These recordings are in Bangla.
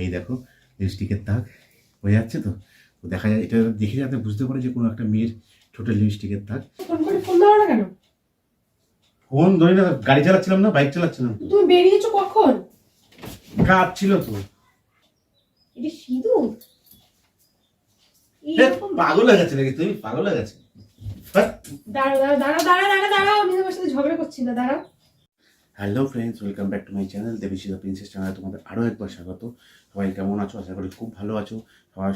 এই দেখো লিপস্টিকের দাগ হয়ে যাচ্ছে। তো দেখা যায়, এটা দেখে যাতে বুঝতে পারে যে কোনো একটা মেয়ের ঠোঁটের লিপস্টিকের দাগ। ফোন করে ফোন দাও না কেন? ফোন ধরি না, গাড়ি চালাচ্ছিলাম না, বাইক চালাচ্ছিলাম। তুমি বেরিয়েছো কখন? কাজ ছিল তো। এটা সিঁদুর? পাগল হয়ে গেছে নাকি তুমি? পাগল হয়ে গেছে। দাঁড়াও, আমি তোমার সাথে ঝগড়া করছি না, দাঁড়াও। Hello friends, welcome back to my channel Debishila princess চ্যানেলে তোমাদের আরও একবার স্বাগত। সবাই কেমন আছো? আশা করি খুব ভালো আছো।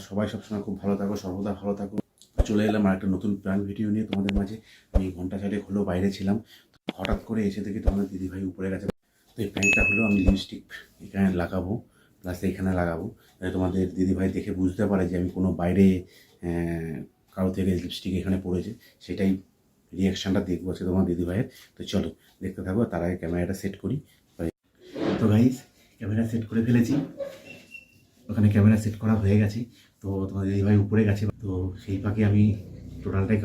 সবাই সবসময় খুব ভালো থাকো, সর্বদা ভালো থাকো। চলে এলাম আর একটা নতুন প্ল্যান ভিডিও নিয়ে তোমাদের মাঝে। আমি ঘন্টা চারেক হলো বাইরে ছিলাম, হঠাৎ করে এসে দেখি তোমাদের দিদিভাই উপরে গেছে। তো এই প্ল্যানটা হলো আমি লিপস্টিক এখানে লাগাবো, প্লাস এখানে লাগাবো, যাতে তোমাদের দিদিভাই দেখে বুঝতে পারে যে আমি কোনো বাইরে কারো থেকে লিপস্টিক এখানে পড়েছে, সেটাই রিয়াকশানটা দেখবো আছে তোমার দিদিভাইয়ের। তো চলো দেখতে থাকো, তার আগে ক্যামেরাটা সেট করি। তো গাইস, ক্যামেরা সেট করে ফেলেছি, ওখানে ক্যামেরা সেট করা হয়ে গেছে। তো তোমার দিদিভাই উপরে গেছে, তো সেই ফাঁকে আমি টোটালটাই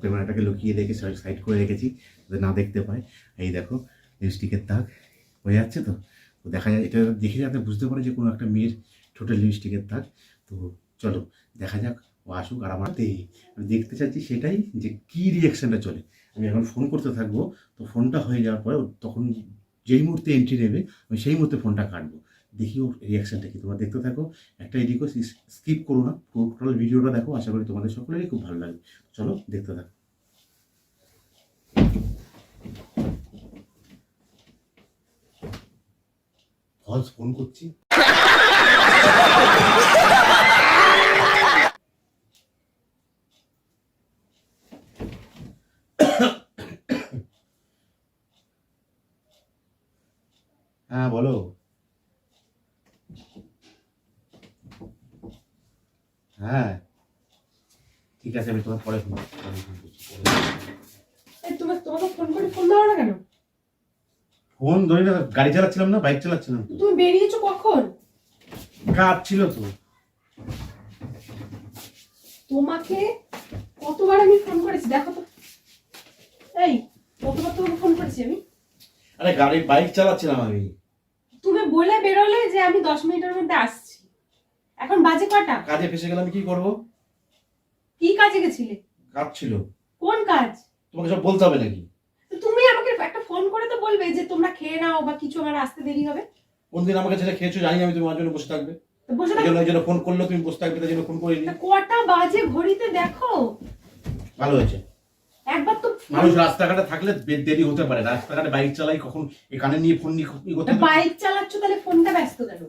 ক্যামেরাটাকে লুকিয়ে রেখে সাইড করে রেখেছি যাতে না দেখতে পায়। এই দেখো লিপস্টিকের দাগ হয়ে যাচ্ছে। তো দেখা যায়, এটা দেখে যাতে বুঝতে পারে যে কোনো একটা মেয়ের ঠোঁটের লিপস্টিকের দাগ। তো চলো দেখা যাক, ও আসুক আর আমার আমি দেখতে চাচ্ছি সেটাই, যে কী রিয়াকশানটা চলে। আমি এখন ফোন করতে থাকবো, তো ফোনটা হয়ে যাওয়ার পরে তখন যেই মুহূর্তে এন্ট্রি নেবে আমি সেই মুহূর্তে ফোনটা কাটবো। দেখি ওর রিয়াকশানটা কি। তোমরা দেখতে থাকো, একটা রিকোয়েস্ট, স্কিপ করো না, টোটাল ভিডিওটা দেখো। আশা করি তোমাদের সকলেরই খুব ভালো লাগবে। চলো দেখতে থাকো। ফলস ফোন করছি। হ্যাঁ বলো। হ্যাঁ ঠিক আছে, আমি তোমার পরে ফোন করছি। তোমাকে ফোন করে ফোন দাও না কেন? ফোন ধরি না, গাড়ি চালাচ্ছিলাম না, বাইক চালাচ্ছিলাম। তুমি বেরিয়েছো কখন? কাজ ছিল তো। তোমাকে কতবার আমি ফোন করেছি দেখো তো। এই কতবার তোমাকে ফোন করেছি আমি? আরে বাইক চালাচ্ছিলাম আমি। তুমি বলে বেরোলে যে আমি 10 মিনিটের মধ্যে আসছি। এখন বাজে কটা? কাজে ফেসে গেলাম, কি করবো? কি কাজে গেছিলে? কাজ ছিল। কোন কাজ? তোমাকে সব বলতে হবে নাকি? তো তুমি আমাকে একটা ফোন করে তো বলবে যে তোমরা খেয়ে নাও বা কিছু, আমার আসতে দেরি হবে। কোনদিন আমাকে যেটা খেয়েছো জানি আমি, তুমি আমার জন্য বসে থাকবে? তো বসে এই জন্য ফোন করলো, তুমি বসে থাকবে, তাই জন্য ফোন করিনি। কটা বাজে ঘড়িতে দেখো। ভালো হয়েছে। একবার তো মানুষ রাস্তাঘাটে থাকলে দেরি হতে পারে, রাস্তাঘাটে বাইক চালাই, কখন এখানে নিয়ে ফোন নিয়ে করতে। বাইক চালাচ্ছ তাহলে ফোনটা ব্যস্ত কেন?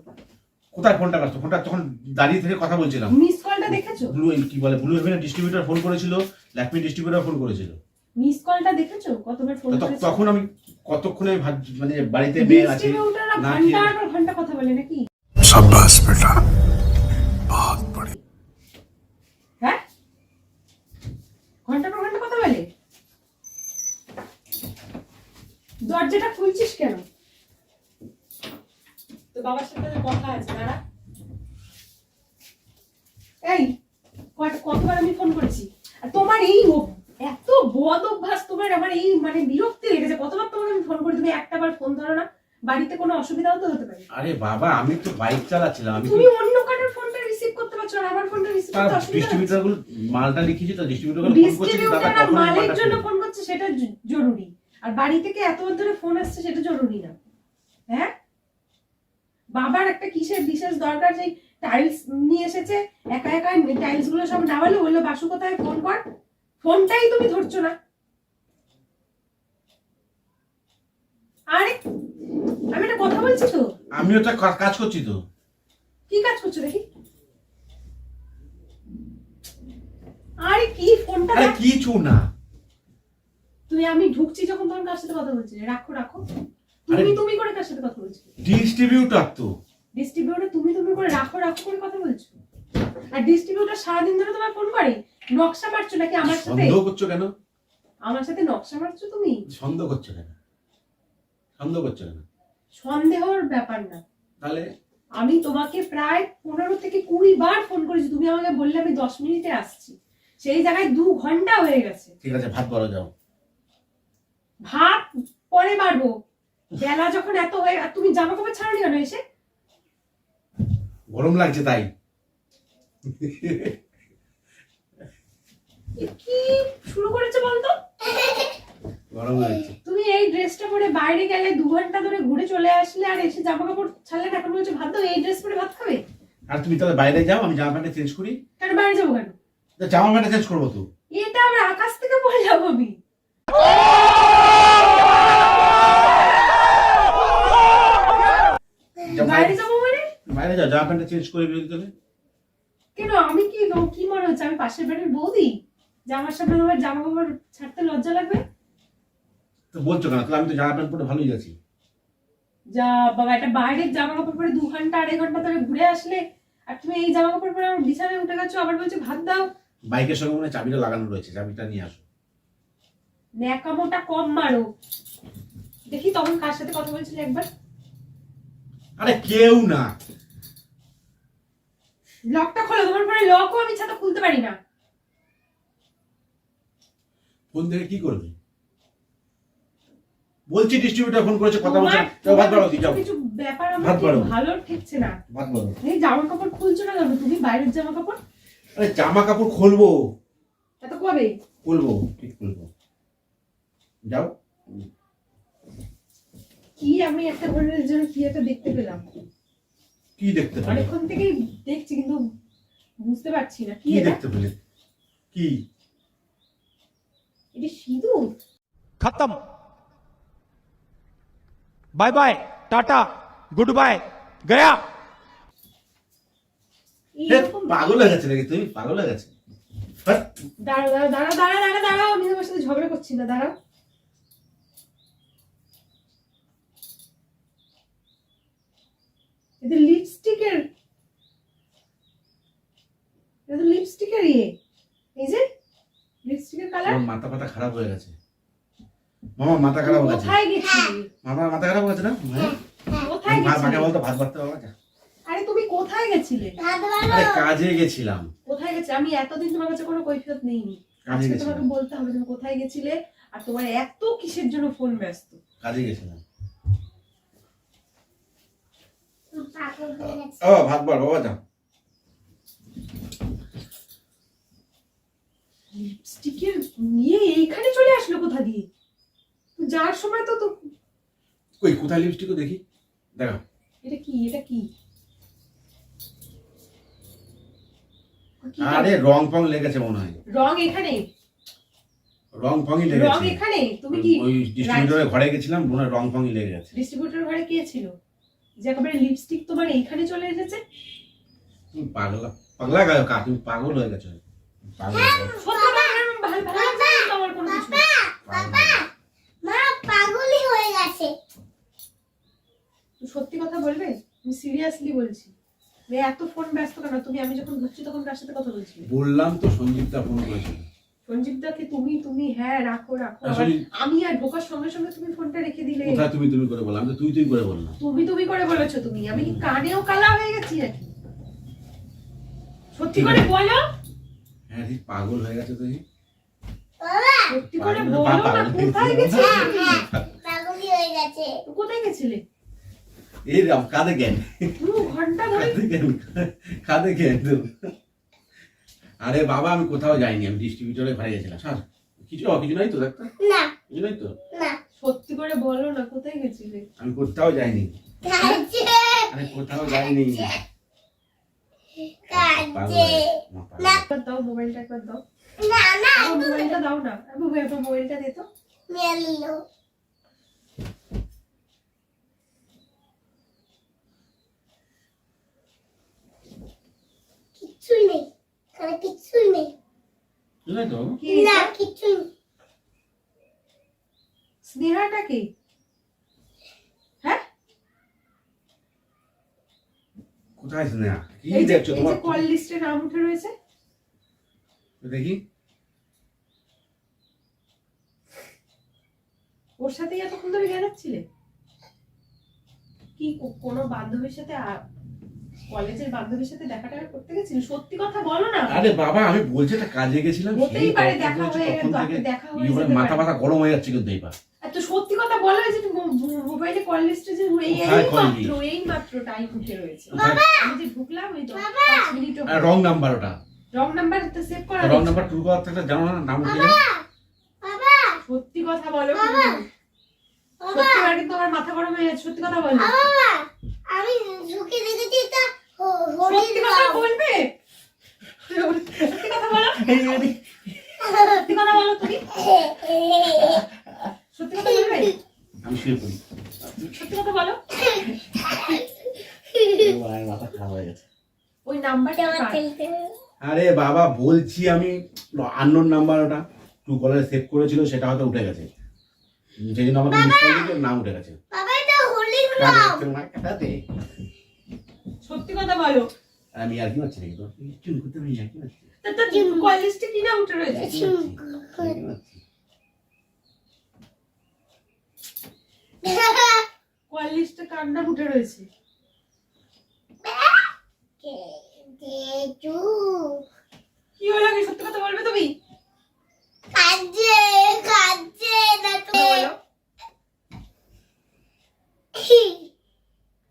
কোথায় ফোনটা ব্যস্ত? ফোনটা তখন দাঁড়িয়ে থেকে কথা বলছিলাম। মিস কলটা দেখেছো? কি বলে, ব্লু হেভেনের ডিস্ট্রিবিউটর ফোন করেছিল, ল্যাকমি ডিস্ট্রিবিউটর ফোন করেছিল। মিস কলটা দেখেছো কতবার ফোন করেছে? তখন আমি কতক্ষণে মানে বাড়িতে মেয়ে আছে ডিস্ট্রিবিউটররা ঘন্টা কথা বলে নাকি? শাবাশ বেটা, বহুত বড়ি। হ্যাঁ, ঘন্টা কথা বলে। দরজাটা খুলছিস কেন? তো বাবার সাথে কথা আছে, দাঁড়া। এই কতবার আমি ফোন করেছি, আর তোমার এই এত বদ অভ্যাস তোমার, আমার এই মানে বিরক্তি লেগেছে। কতবার তোমাকে আমি ফোন করি, তুমি একটাবার ফোন ধরো না। বাড়িতে কোনো অসুবিধাও তো হতে পারে। আরে বাবা, আমি তো বাইক চালাচ্ছিলাম। তুমি অন্য কারোর ফোনটা রিসিভ করতে পারছো না, আমার ফোনটা রিসিভ করতে অসুবিধা হচ্ছে। ডিস্ট্রিবিউটর গুলো মালটা লিখেছি, তো ডিস্ট্রিবিউটর গুলো ফোন করছে, দাদা কখন মালের জন্য ফোন করছে সেটা জরুরি, আর বাড়ি থেকে এত ধরে ফোন আসছে সেটা জরুরি না। হ্যাঁ, বাবার একটা কিসের বিশেষ দরকার, সেই টাইলস নিয়ে এসেছে, একা একা টাইলস গুলো সব নামালো, বললো বাসু কোথায়, ফোন কর। ফোনটাই তুমি ধরছো না। আরে আমি একটা কথা বলছি তো। আমিও তো কাজ করছি তো। কি কাজ করছো দেখি? আরে কি ফোনটা? আরে কিছু না। তুমি, আমি ঢুকছি যখন তখন কার সাথে কথা বলছিলে? রাখো। তুমি করে কার সাথে কথা বলছো? ডিস্ট্রিবিউটর তো। ডিস্ট্রিবিউটর তুমি করে রাখো করে কথা বলছো। আর ডিস্ট্রিবিউটর সারাদিন ধরে তোমার ফোন করে নকশা মারছো নাকি আমার সাথে? সন্দেহ করছো কেন? আমার সাথে নকশা মারছো তুমি? সন্দেহ করছো কেন? সন্দেহর ব্যাপার না। তাহলে আমি তোমাকে প্রায় 15 থেকে 20 বার ফোন করেছি, তুমি আমাকে বললে আমি 10 মিনিটে আসছি, সেই জায়গায় 2 ঘন্টা হয়ে গেছে। ঠিক আছে, ভাত বড় যাও। ভাত পরে বাড়বো, বেলা যখন এত হয়ে। আর তুমি জামা কাপড় ছাড়নি কেন এসে? গরম লাগছে তাই। এ কি শুরু করেছে বলতো? গরম লাগছে। তুমি এই ড্রেসটা পরে বাইরে গেলে 2 ঘন্টা ধরে ঘুরে চলে আসলে আর এসে জামা কাপড় ছাড়লে না, এখন বলছো ভাত দাও, এই ড্রেস পরে ভাত খাবে? আর তুমি তাহলে বাইরে যাও, আমি জামা প্যান্টটা চেঞ্জ করি। কেন বাইরে যাবো কেন? জামা প্যান্টটা চেঞ্জ করবো তো। এটা আবার আকাশ থেকে পড়ে যাবো আমি? বাইরে যাবো মানে? বাইরে যাও, জামা প্যান্টটা চেঞ্জ করে বেরিয়ে গেলে। কেন আমি কি মনে হচ্ছে আমি পাশের বাড়ির বৌদি যে আমার সামনে আমার জামা কাপড় ছাড়তে লজ্জা লাগবে? তো বলছো কেন? তাহলে আমি তো জামা প্যান্ট পরে ভালোই আছি। যা বাবা, একটা বাইরের জামা কাপড় পরে 2 ঘন্টা 2.5 ঘন্টা ধরে ঘুরে আসলে আর তুমি এই জামা কাপড় পরে আমার বিছানায় উঠে গেছো, আবার বলছো ভাত দাও। বাইকের সঙ্গে মনে হয় চাবিটা লাগানো রয়েছে, চাবিটা নিয়ে আসো। ন্যাকামোটা কম মারো। দেখি তখন কার সাথে কথা বলছিলে একবার। আরে কেউ না। লকটা খোলো, তোমার পরে লকও আমি ছাতা খুলতে পারি না। ফোন থেকে কি করবে? বলছি ডিস্ট্রিবিউটর ফোন করেছে, কথা বলছে। যাও ভাত বাড়াও, যাও। কিছু ব্যাপার ভাত আমার বাড়াও। ভালো ঠেকছে না। ভাত বাড়াও। এই জামা কাপড় খুলছো না কেন তুমি? বাইরের জামা কাপড়। আরে জামা কাপড় খুলবো। এত কবে? খুলবো, ঠিক খুলবো। যাও। কি আমি একটা ঘরের জন্য কি একটা দেখতে পেলাম। কি দেখতে পেলে? অনেকক্ষণ থেকেই দেখছি কিন্তু বুঝতে পারছি না কি কি এটা। দেখতে পেলে? কি? এটা সিঁদুর? खत्म bye bye tata goodbye गया। এইরকম পাগল হয়ে গেছে নাকি তুমি? পাগল হয়ে গেছে? হ্যাঁ? দাঁড়াও, আমি তোমার সাথে ঝগড়া করছি না, দাঁড়াও। এটা লিপস্টিকের ইয়ে। এই যে লিপস্টিকের কালার। আমার মাথা পাতা খারাপ হয়ে গেছে। মামা মাথা খারাপ হয়ে গেছে। কোথায় গেছিলে? মামা মাথা খারাপ হয়ে গেছে না? কোথায় মাকে গেছিলে? বলতো ভাত বাড়তে বাবা যা। আরে তুমি কোথায় গেছিলে? আরে কাজে গেছিলাম। কোথায় গেছিলে? আমি এতদিন তোমার কাছে কোনো কৈফিয়ত নেইনি। কাজে আজকে গেছিলাম। তোমাকে বলতে হবে তুমি কোথায় গেছিলে আর তোমার এত কিসের জন্য ফোন ব্যস্ত। কাজে গেছিলাম। ও ভাত বাড় বাবা যা। লিপস্টিকের নিয়ে এইখানে চলে আসলো কোথা দিয়ে? তো যাওয়ার সময় তো কই কোথায় লিপস্টিকও দেখি? দেখো। এটা কি? কি আরে রং ফং লেগেছে মনে হয়। রং এখানে? রং ফংই রং লেগেছে। এখানে? তুমি কি ওই ডিস্ট্রিবিউটরের ঘরে গেছিলাম, মনে হয় রং ফংই লেগে গেছে। ডিস্ট্রিবিউটর ঘরে কে ছিল যে একেবারে লিপস্টিক তোমার এইখানে চলে এসেছে? তুমি পাগলা গায়ো কা, তুমি পাগল হয়ে গেছো। পাগল হয়ে গেছো। সত্যি কথা ভালো লাগছে না আমার কোনো কিছু। সত্যি কথা বলবে? আমি সিরিয়াসলি বলছি। এত ফোন ব্যস্ত কেন তুমি? আমি যখন ঘুরছি তখন কার সাথে কথা বলছিলে? বললাম তো সঞ্জীবদা ফোন করেছিল। সঞ্জীবদাকে তুমি হ্যাঁ রাখো। আসলে আমি আর ঢোকার সঙ্গে সঙ্গে তুমি ফোনটা রেখে দিলে। কোথায় তুমি করে বললাম, আমি তো তুই করে বললাম। তুমি করে বলেছো তুমি। আমি কি কানেও কালা হয়ে গেছি নাকি? সত্যি করে বলো। হ্যাঁ ঠিক পাগল হয়ে গেছে তুই। সত্যি করে বলো না, কোথায় গেছিলে? কোথায় গেছিলে? এই রাম কাঁদে কেন? 2 ঘন্টা ধরে। কাঁদে কেন? আরে বাবা আমি কোথাও যাইনি, আমি ডিস্ট্রিবিউটরে ঘরে গেছিলাম। স্যার কিছু নাই তো ডাক্তার? না কিছু নাই তো? সত্যি করে বলো না, কোথায় গেছিলে? আমি কোথাও যাইনি। আরে কোথাও যাইনি। একবার দাও মোবাইলটা, একবার দাও। মোবাইলটা দাও না। মোবাইলটা দে তো। নাই তো? কি স্নেহাটা কে? হ্যাঁ কোথায় স্নেহা? কি এই যে দেখছো তোমার? কল লিস্টে নাম উঠে রয়েছে। দেখি। ওর সাথেই এতক্ষণ ধরে গেলাচ্ছিলে? কি কোনো বান্ধবীর সাথে কলেজের বান্ধবীর সাথে দেখাটা করতে গেছিলে? সত্যি কথা বলো না। আরে বাবা আমি বলছি একটা কাজে গেছিলাম। হতেই পারে দেখা তখন হয়ে থেকে দেখা হয়ে যেতে মাথা পারে। মাথা গরম হয়ে যাচ্ছে কিন্তু এইবার। এত সত্যি কথা বলো যে মোবাইলে কল লিস্টে যে কোথায় call এই মাত্র টাইম উঠে রয়েছে। কোথায়? আমি যে ঢুকলাম রং নাম্বার ওটা, রং নাম্বারটা সেভ করা রং আছে। নাম্বার ট্রু কলার থেকে জানো না, নাম উঠে যায়। বাবা সত্যি কথা বলো বাবা, সত্যি আর কিন্তু আমার মাথা গরম হয়ে যাচ্ছে, সত্যি কথা বলো। বাবা আমি ঝুঁকে দেখেছি তা হরিণ সত্যি কথা বলবে, সত্যি কথা বলো, সত্যি কথা বলো তুমি, সত্যি কথা বলবে, আমি শুয়ে পড়ি। সত্যি কথা বলো। মায়ের মাথা খারাপ হয়ে গেছে। ওই নাম্বারটা আমার কার? খেলতে আরে বাবা বলছি আমি, আননোন নাম্বার ওটা ট্রু কলারে সেভ করেছিল, সেটা হয়তো উঠে গেছে, সেই জন্য আমাকে মিস কল দিতে নাম উঠে গেছে। বাবা এটা হরিণ রং কাটাতে সত্যি কথা বলো। আমি আর কি মারছি নাকি, তোর চুন করতে আমি আর কি মারছি, তোর কলেজটা কি না উঠে রয়েছে? আর কি মারছি। কলেজটা কার নাম উঠে রয়েছে? কেজু কি হলো কি, সত্যি কথা বলবে তুমি? কাজে কাজে না তো বলো।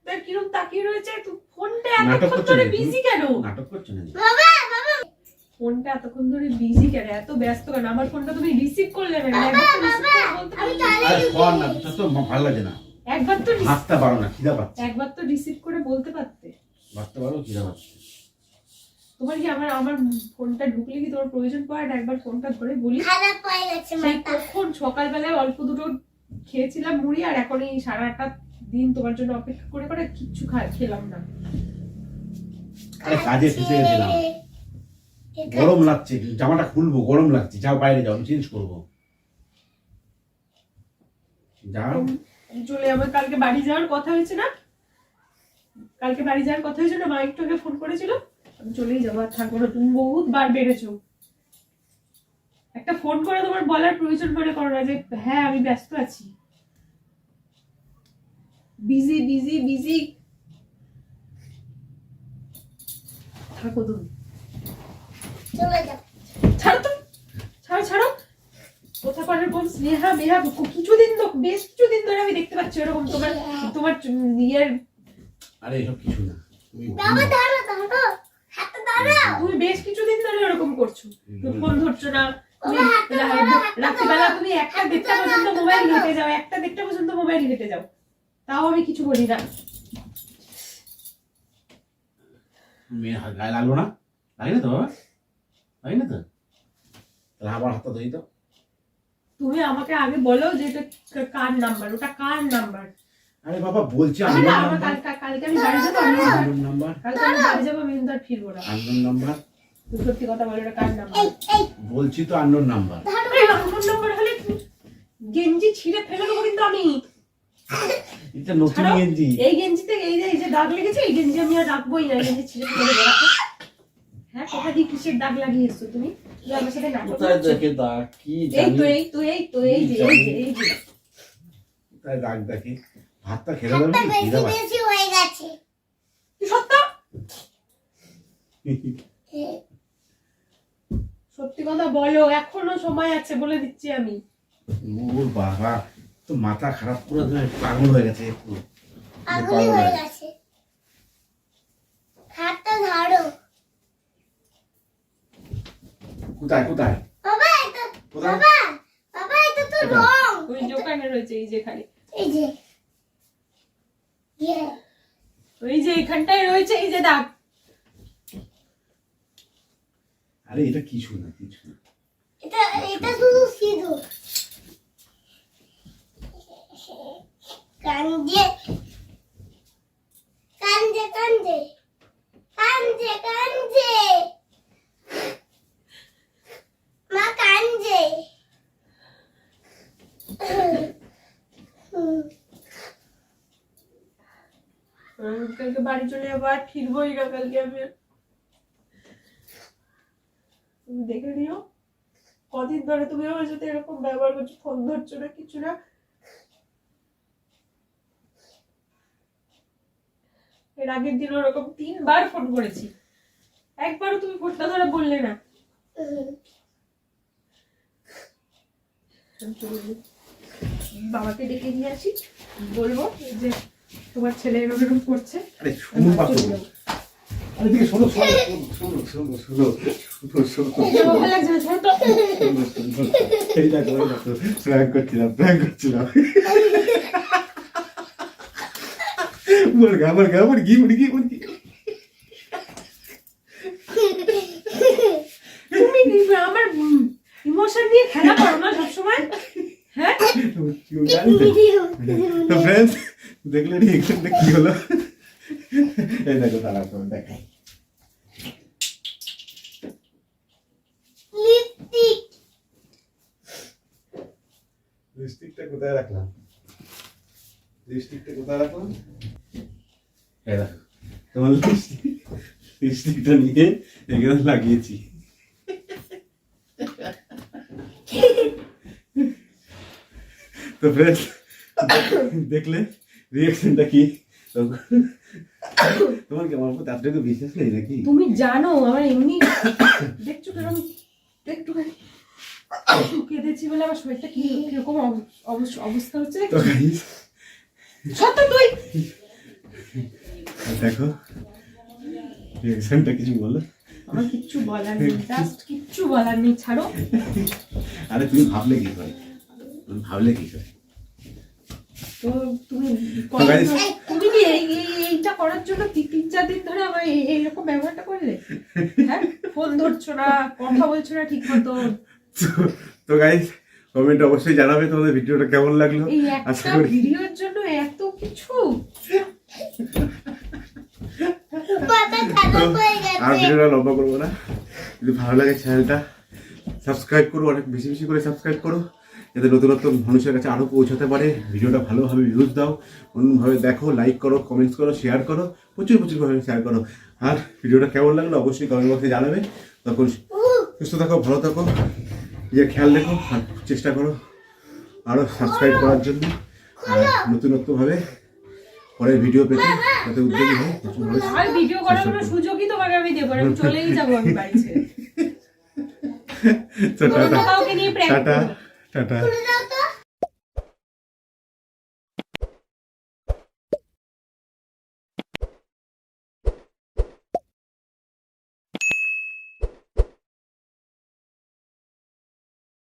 দেখ কিরকম তাকিয়ে রয়েছে, তুই ফোনটা নাটক এতক্ষণ করছো ধরে নাকি? বিজি কেন? নাটক করছো না? বাবা বাবা ফোনটা এতক্ষণ ধরে বিজি কেন, এত ব্যস্ত কেন? আমার ফোনটা তুমি রিসিভ করলে না, একবার তো receive করে বলতে আমি পারলে। আরে ফোন না, তোর তো ভালো লাগে না, একবার তো receive- হাতটা পারো না, খিদা পাচ্ছে, একবার তো রিসিভ করে বলতে পারতে। ভাবতে পারো খিদা পাচ্ছে। তোমার কি আমার আমার ফোনটা ঢুকলে কি তোমার প্রয়োজন পড়ে না একবার ফোনটা ধরে বলি? খারাপ হয়ে গেছে সেই মাথা কখন সকালবেলায় অল্প দুটো খেয়েছিলাম মুড়ি, আর এখন এই সারা আটটা দিন তোমার জন্য অপেক্ষা করে করে কিচ্ছু খেলাম না। আরে কাজে ফেসে গেছিলাম, গরম লাগছে, জামাটা খুলবো, গরম লাগছে, যাও বাইরে যাও, আমি চেঞ্জ করবো, যাও। চলে আমার কালকে বাড়ি যাওয়ার কথা হয়েছে না, কালকে বাড়ি যাওয়ার কথা হয়েছিল, মা একটু আগে ফোন করেছিল, আমি চলেই যাবো, আর থাকবো না। তুমি বহুত বার বেড়েছো, একটা ফোন করে তোমার বলার প্রয়োজন মনে করো না যে হ্যাঁ আমি ব্যস্ত আছি, বিজি বিজি বিজি থাকো তুমি। চলে যাও ছাড়ো তো, ছাড়ো ছাড়ো, কোথাকার এরকম স্নেহা মেহা কিছুদিন তো, বেশ কিছুদিন ধরে আমি দেখতে পাচ্ছি এরকম তোমার তোমার ইয়ের, আরে এসব কিছু না, তুমি বাবা দাঁড়াও দাঁড়াও হাতে দাঁড়াও তুমি বেশ কিছুদিন ধরে এরকম করছো, তুমি ফোন ধরছো না, তুমি বাবা, হাতটা ধরো, হাতটা রাত্রিবেলা ধরো। তুমি একটা দেড়টা পর্যন্ত মোবাইল ঘেটে যাও, একটা দেড়টা পর্যন্ত মোবাইল ঘেটে যাও, তাও আমি কিছু বলি না। মেয়ের গায়ে লাগলো না, লাগে না তো বাবা, লাগে না তো, তাহলে আবার হাতটা ধরি তো। তুমি আমাকে আগে বলো যে এটা কার নাম্বার, ওটা কার নাম্বার? আরে বাবা বলছি আমার আননোন আমার নাম্বার, কালকে আমি বাড়ি যাবো, আমি আননোন নাম্বার, কালকে আমি বাড়ি যাবো, আমি কিন্তু আর ফিরবো না। আননোন নাম্বার, তুমি সত্যি কথা বলো, এটা কার নাম্বার? এই এই বলছি তো আননোন নাম্বার। এই আননোন নাম্বার হলে গেঞ্জি ছিঁড়ে ফেলে দেবো কিন্তু আমি। এটা নতুন ছাড়ো। গেঞ্জি, এই গেঞ্জিতে এই যে দাগ লেগেছে, এই গেঞ্জি আমি আর রাখবোই না, এই গেঞ্জি ছিঁড়ে ফেলে দেবো, রাখো। হ্যাঁ, কোথা দিয়ে কিসের দাগ লাগিয়ে এসছো তুমি? তুমি আমার সাথে নাটক কোথায় করছো? দেখে দাগ কি এই জানি, তো এই তো এই তো এই যে এই যে এই যে কোথায় দাগ দেখে, ভাতটা খেতে হাতটা পারবি, বেশি খিদা পাচ্ছে। বেশি হয়ে গেছে তুই সত্য সত্যি কথা বলো, এখনো সময় আছে, বলে দিচ্ছি আমি। ওর বাবা তো মাথা খারাপ করে পাগল হয়ে গেছে একটু, পাগলি হয়ে গেছে হাতটা ধরো কোথায় কোথায় বাবা এটা কোথায় বাবা বাবা এটা তো এটা? রং ওই যে ওখানে রয়েছে, এই যে এখানে, এই যে ইয়ে ওই যে এখানটায় রয়েছে এই যে দাগ। আরে এটা কিছু না, কিছু না, এটা এটা শুধু সিঁদুর কাঞ্জে কাঞ্জে কাঞ্জে কাঞ্জে কাঞ্জে মা কাঞ্জে কালকে বাড়ি চলে যাবো, আর ফিরবোই না কালকে আমি। তুমি দেখে নিও কদিন ধরে তুমি আমার সাথে এরকম ব্যবহার করছো, ফোন ধরছো না, কিছু না। এর আগের দিন ওরকম 3 বার ফোন করেছি, একবারও তুমি ফোনটা ধরে বললে না। আমি চলে যাই। বাবাকে ডেকে নিয়ে আসি, বলবো যে তোমার ছেলে এরকম এরকম করছে, আরে আমি শুনুন বাড়ি বাপু, চলে যাবো। এদিকে শোনো শোনো শোনো শোনো শোনো শোনো শোনো এটা ভালো লাগছে না, ছাড়ো তো। এই দেখো প্র্যাঙ্ক করছিলাম মুরগি তুমি আমার ইমোশন নিয়ে খেলা করো না সবসময়। হ্যাঁ, তো ফ্রেন্ডস দেখলে রিয়েকশনটা কি হলো এই দেখো তারা তো দেখাই লিপস্টিক লিপস্টিকটা কোথায় রাখলাম এই দেখো তোমার লিপস্টিকটা নিয়ে এখানে লাগিয়েছি তো ফ্রেন্ডস দেখলে রিয়েকশনটা কি তোমার কি আমার প্রতি এতটুকু বিশ্বাস নেই নাকি তুমি জানো আমার এমনি দেখছো কেরম একটুখানি কেঁদেছি বলে আমার শরীরটা কিরকম অবস্থা হচ্ছে তো গাইস সত্য তুই দেখো রিয়েকশনটা কিছু বলো আমার কিচ্ছু বলার নেই, জাস্ট কিচ্ছু বলার নেই, ছাড়ো। আরে তুমি ভাবলে কি করে তো তুমি তো guys, তুমি কি এইটা করার জন্য 3-4 দিন ধরে আমার এইরকম ব্যবহারটা করলে? হ্যাঁ, ফোন ধরছো না, কথা বলছো না ঠিক মতো। তো গাইস কমেন্ট অবশ্যই জানাবে তোমাদের ভিডিওটা কেমন লাগলো এই আশা একটা করি ভিডিওর জন্য এত কিছু। পাতা খারাপ হয়ে আর গেছে ভিডিওটা লম্বা করবো না যদি ভালো লাগে চ্যানেলটা সাবস্ক্রাইব করো অনেক বেশি বেশি করে সাবস্ক্রাইব করো যাতে নতুন নতুন মানুষের কাছে আরও পৌঁছাতে পারে ভিডিওটা ভালোভাবে ভিউজ দাও অন্যভাবে দেখো লাইক করো কমেন্টস করো শেয়ার করো প্রচুরভাবে শেয়ার করো আর ভিডিওটা কেমন লাগলো অবশ্যই কমেন্ট বক্সে জানাবে তখন সুস্থ থাকো ভালো থাকো নিজের খেয়াল রেখো আর চেষ্টা করো আরও সাবস্ক্রাইব করার জন্য আর নতুনত্বভাবে পরের ভিডিও পেতে যাতে উদ্যোগী হয় প্রচুরভাবে আর ভিডিও করার কোনো সুযোগই তোমাকে আমি দেবো না, আমি চলেই যাবো আমি বাড়ি ছেড়ে। তো টাটা কাউকে নিয়ে প্র্যাঙ্ক টাটা করো। টাটা খুলে দাও তো